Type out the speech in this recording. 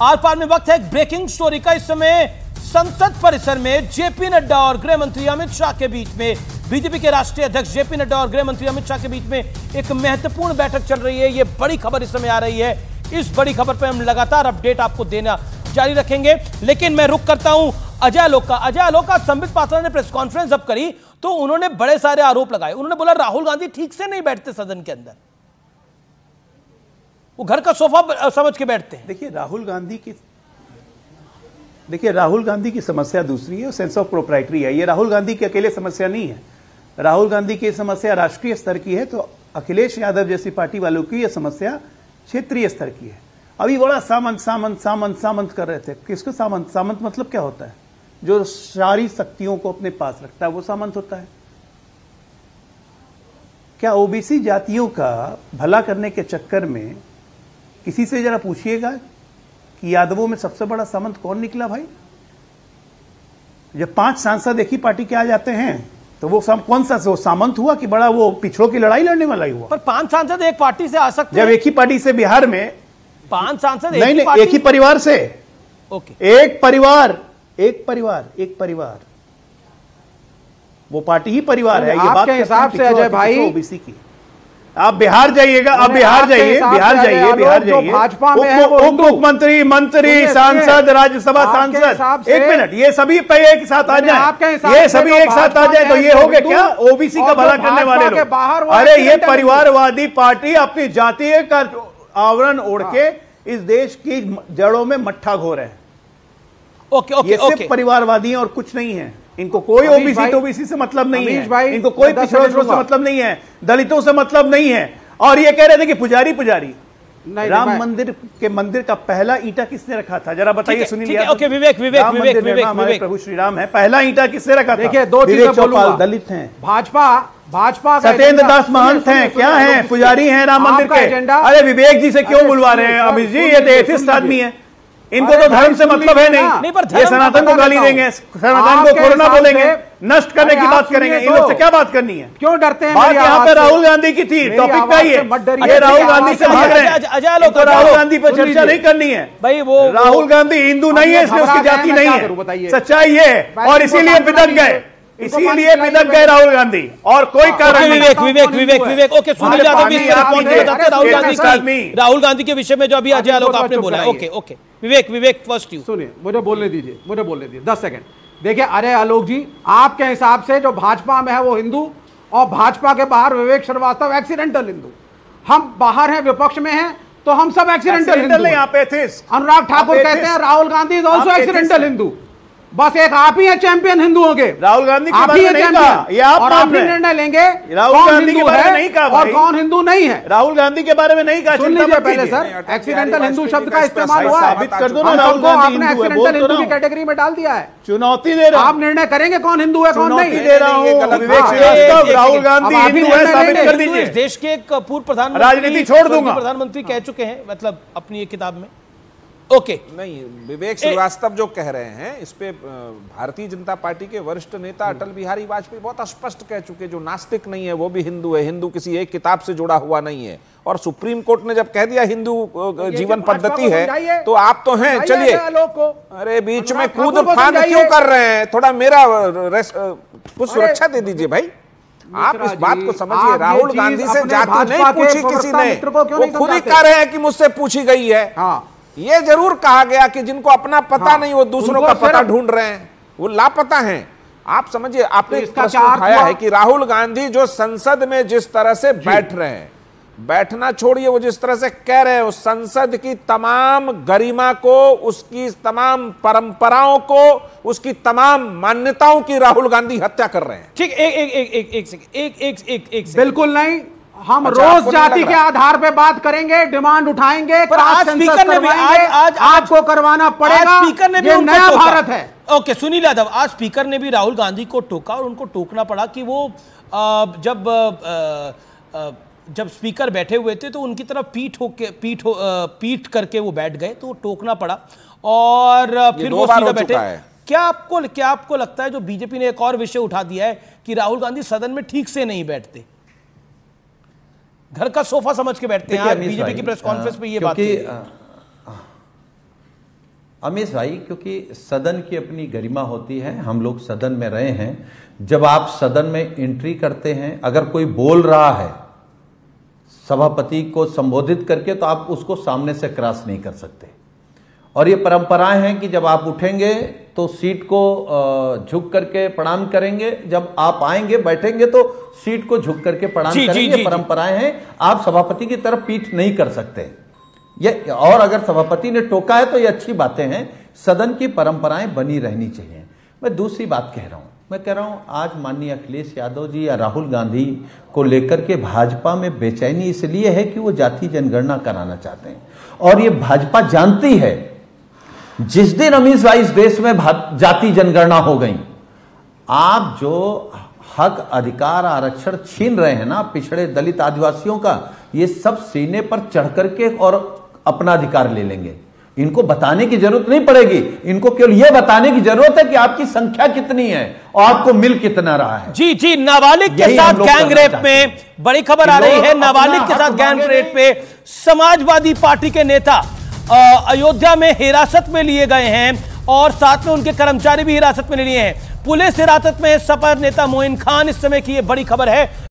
Are पार में वक्त है एक ब्रेकिंग स्टोरी का। इस समय संसद परिसर में जेपी नड्डा और गृह मंत्री अमित शाह के बीच में, बीजेपी के राष्ट्रीय अध्यक्ष जेपी नड्डा और गृह मंत्री अमित शाह के बीच में एक महत्वपूर्ण बैठक चल रही है। यह बड़ी खबर इस समय आ रही है। इस बड़ी खबर पर हम लगातार अपडेट आपको देना जारी रखेंगे, लेकिन मैं रुक करता हूं अजय आलोक का। अजय आलोक, संबित पात्रा ने प्रेस कॉन्फ्रेंस जब करी तो उन्होंने बड़े सारे आरोप लगाए। उन्होंने बोला राहुल गांधी ठीक से नहीं बैठते सदन के अंदर, वो घर का सोफा समझ के बैठते हैं। देखिए राहुल गांधी की समस्या दूसरी है, सेंस ऑफ प्रोप्राइटरी है। ये राहुल गांधी की अकेले समस्या नहीं है। राहुल गांधी की समस्या राष्ट्रीय स्तर की है, तो अखिलेश यादव जैसी पार्टी वालों की यह समस्या क्षेत्रीय स्तर की है। अभी बड़ा सामंत सामंत सामंत सामंत कर रहे थे। किसको सामंत? सामंत मतलब क्या होता है? जो सारी शक्तियों को अपने पास रखता है वो सामंत होता है। क्या ओबीसी जातियों का भला करने के चक्कर में किसी से जरा पूछिएगा कि यादवों में सबसे बड़ा सामंत कौन निकला भाई? जब 5 सांसद एक ही पार्टी के आ जाते हैं तो वो कौन सा वो सामंत हुआ कि बड़ा वो पिछड़ों की लड़ाई लड़ने वाला ही हुआ? पर 5 सांसद एक पार्टी से आ सकते हैं। जब एक ही पार्टी से बिहार में 5 सांसद नहीं, एक ही परिवार से। ओके, एक परिवार वो पार्टी ही परिवार है। ये बात के हिसाब से अजय भाई ओबीसी की। आप बिहार जाइएगा, आप बिहार जाइए भाजपा में उप मुख्यमंत्री, मंत्री, सांसद, राज्यसभा सांसद, एक मिनट, ये सभी एक साथ आ जाए, ये सभी एक साथ आ जाए तो ये हो गया क्या? ओबीसी का भला करने वाले लोग। अरे ये परिवारवादी पार्टी अपनी जातीय का आवरण ओढ़ के इस देश की जड़ों में मट्ठा घो रहे हैं। ये सिर्फ परिवारवादी हैं और कुछ नहीं है। इनको कोई ओबीसी से मतलब नहीं है, इनको कोई पिछड़ों से मतलब नहीं है, दलितों से मतलब नहीं है। और ये कह रहे थे कि पुजारी राम मंदिर का पहला ईंटा किसने रखा था? जरा बताइए सुनील यादव। ओके, विवेक प्रभु श्री राम है, पहला ईंटा किसने रखा था? देखिए, 2 चीजें बोलूंगा। दलित हैं, भाजपा सत्येंद्र दास महंत हैं, क्या हैं? पुजारी हैं राम मंदिर के। अरे विवेक जी से क्यों बुलवा रहे हैं अमित जी? ये तो एथिस्ट आदमी है, इनको तो धर्म से मतलब है नहीं। पर ये सनातन को गाली देंगे, सनातन को कोरोना बोलेंगे, नष्ट करने की बात करेंगे। इन लोग से क्या बात करनी है? क्यों डरते हैं? बात यहाँ पे राहुल गांधी की थी, टॉपिक का ही है। ये राहुल गांधी से भाग रहे हैं। तो राहुल गांधी पर चर्चा नहीं करनी है भाई। वो राहुल गांधी हिंदू नहीं है, इसलिए उसकी जाति नहीं है। सच्चाई ये है, और इसीलिए बिदक गए, इसीलिए बिदक गए राहुल गांधी, और कोई कारण नहीं। विवेक ओके, सुनील यादव भी राहुल गांधी के विषय में जो अभी अजय आलोक आपने बोला। ओके विवेक फर्स्ट यू सुनिए, मुझे बोलने दीजिए 10 सेकंड। देखिए अरे आलोक जी, आपके हिसाब से जो भाजपा में है वो हिंदू, और भाजपा के बाहर विवेक श्रीवास्तव एक्सीडेंटल हिंदू। हम बाहर हैं, विपक्ष में हैं, तो हम सब एक्सीडेंटल हिंदू हैं। यहाँ पे थे अनुराग ठाकुर कहते हैं Rahul Gandhi is also accidental Hindu. बस एक आप ही है चैंपियन हिंदुओं के। राहुल गांधी के बारे में नहीं कहा, ये आप और आप ही निर्णय लेंगे राहुल गांधी के बारे में नहीं कहा और कौन हिंदू नहीं है। राहुल गांधी के बारे में नहीं कहा। सुन लीजिए पहले सर, एक्सीडेंटल हिंदू शब्द का इस्तेमाल हुआ है। साबित कर दो ना राहुल गांधी आपने एक्सीडेंटल हिंदू की कैटेगरी में डाल दिया है। चुनौती दे रहा हूं, आप निर्णय करेंगे कौन हिंदू है कौन नहीं। दे रहा हूं, राहुल गांधी हिंदू है, साबित कर दीजिए। देश के एक पूर्व प्रधानमंत्री, राजनीति छोड़ दूंगा, प्रधानमंत्री कह चुके हैं, मतलब अपनी एक किताब में। ओके नहीं, विवेक श्रीवास्तव जो कह रहे हैं इस पे भारतीय जनता पार्टी के वरिष्ठ नेता अटल बिहारी वाजपेयी बहुत स्पष्ट कह चुके, जो नास्तिक नहीं है वो भी हिंदू है, हिंदू किसी एक किताब से जुड़ा हुआ नहीं है। और सुप्रीम कोर्ट ने जब कह दिया हिंदू जीवन पद्धति है तो आप तो हैं। चलिए, अरे बीच में कूद फांद क्यों कर रहे हैं? थोड़ा मेरा कुछ सुरक्षा दे दीजिए भाई। आप इस बात को समझिए, राहुल गांधी से जाति नहीं पूछी किसी ने, वो खुद ही कह रहे हैं कि मुझसे पूछी गई है। ये जरूर कहा गया कि जिनको अपना पता नहीं वो दूसरों का पता ढूंढ रहे हैं, वो लापता हैं। आप समझिए, आपने प्रश्न उठाया है कि राहुल गांधी जो संसद में जिस तरह से बैठ रहे हैं, बैठना छोड़िए, वो जिस तरह से कह रहे हैं, उस संसद की तमाम गरिमा को, उसकी तमाम परंपराओं को, उसकी तमाम मान्यताओं की राहुल गांधी हत्या कर रहे हैं। ठीक, एक बिल्कुल नहीं। हम रोज जाति के आधार पे बात करेंगे, डिमांड उठाएंगे, पर आज स्पीकर ने भी आज आपको करवाना पड़ेगा। स्पीकर ने भी ये नया भारत है। ओके, सुनील यादव, आज स्पीकर ने भी राहुल गांधी को टोका, और उनको टोकना पड़ा कि वो जब स्पीकर बैठे हुए थे तो उनकी तरफ पीठ करके वो बैठ गए, तो टोकना पड़ा और फिर वो सीधा बैठे। क्या आपको लगता है, जो बीजेपी ने एक और विषय उठा दिया है कि राहुल गांधी सदन में ठीक से नहीं बैठते, घर का सोफा समझ के बैठते हैं? आज बीजेपी की प्रेस कॉन्फ्रेंस पे ये बात अमीश भाई, क्योंकि सदन की अपनी गरिमा होती है, हम लोग सदन में रहे हैं। जब आप सदन में एंट्री करते हैं, अगर कोई बोल रहा है सभापति को संबोधित करके, तो आप उसको सामने से क्रॉस नहीं कर सकते। और ये परंपराएं हैं कि जब आप उठेंगे तो सीट को झुक करके प्रणाम करेंगे, जब आप आएंगे बैठेंगे तो सीट को झुक करके प्रणाम करेंगे। परंपराएं हैं, आप सभापति की तरफ पीठ नहीं कर सकते। ये, और अगर सभापति ने टोका है तो ये अच्छी बातें हैं, सदन की परंपराएं बनी रहनी चाहिए। मैं दूसरी बात कह रहा हूं, मैं कह रहा हूं आज माननीय अखिलेश यादव जी या राहुल गांधी को लेकर के भाजपा में बेचैनी इसलिए है कि वो जाति जनगणना कराना चाहते हैं। और ये भाजपा जानती है जिस दिन अमीश भाई इस देश में जाति जनगणना हो गई, आप जो हक अधिकार आरक्षण छीन रहे हैं ना पिछड़े दलित आदिवासियों का, ये सब सीने पर चढ़ करके और अपना अधिकार ले लेंगे। इनको बताने की जरूरत नहीं पड़ेगी, इनको केवल यह बताने की जरूरत है कि आपकी संख्या कितनी है और आपको मिल कितना रहा है। जी, नाबालिग के साथ गैंग रेप में बड़ी खबर आ रही है। नाबालिग के साथ गैंग रेप पे समाजवादी पार्टी के नेता अयोध्या में हिरासत में लिए गए हैं और साथ में उनके कर्मचारी भी हिरासत में लिए हैं। पुलिस हिरासत में सपा नेता मोइन खान इस समय की यह बड़ी खबर है।